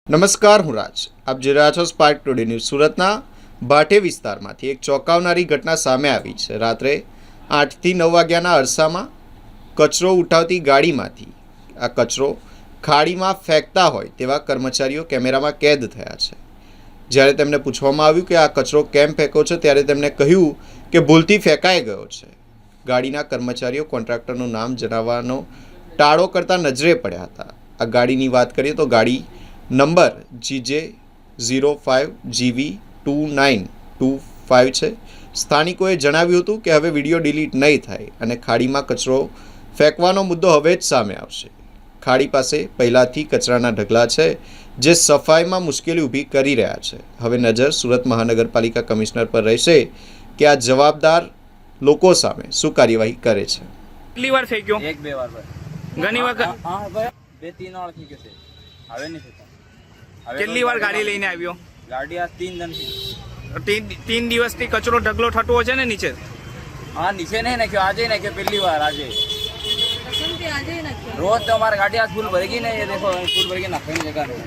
નમસ્કાર, હું રાજ. આપ જોઈ રહ્યા છો સ્પાર્ક ટુડે ન્યૂઝ. સુરતના ભાઠે વિસ્તારમાંથી એક ચોંકાવનારી ઘટના સામે આવી છે. રાત્રે 8 થી 9 વાગ્યાના અરસામાં કચરો ઉઠાવતી ગાડીમાંથી આ કચરો ખાડીમાં ફેંકતા હોય તેવા કર્મચારીઓ કેમેરામાં કેદ થયા છે. જ્યારે તેમને પૂછવામાં આવ્યું કે આ કચરો કેમ ફેંકો છો, ત્યારે તેમણે કહ્યું કે ભૂલથી ફેંકાઈ ગયો છે. ગાડીના કર્મચારીઓ કોન્ટ્રાક્ટરનું નામ જણાવવાનો ટાળો કરતા નજરે પડ્યા હતા. આ ગાડીની વાત કરીએ તો ગાડી નંબર GJ05GV2925 છે. સ્થાનિકોએ જણાવ્યું હતું કે હવે વિડીયો ડિલીટ નહીં થાય અને ખાડીમાં કચરો ફેંકવાનો મુદ્દો હવે જ સામે આવશે. ખાડી પાસે પહેલાંથી કચરાના ઢગલા છે, જે સફાઈમાં મુશ્કેલી ઊભી કરી રહ્યા છે. હવે નજર સુરત મહાનગરપાલિકા કમિશનર પર રહેશે કે આ જવાબદાર લોકો સામે શું કાર્યવાહી કરે છે. કેટલી વાર ફેંક્યો? એક બે વાર ઘણી વખત બે ત્રણ વાર થઈ ગયો છે. હવે નહીં ફેંકતા. કેટલી વાર ગાડી લઈને આવ્યો? ગાડી આ 3 દિન ત્રણ દિવસથી કચરો ઢગલો થતો હશે ને નીચે? હા, નીચે નહીં નાખ્યો, આજે નાખ્યો પહેલી વાર. આજે રોજ તો हमारी गाड़ी आज फुल भरेगी ना, ये देखो फुल भरेगी ना, कहीं जगह नहीं.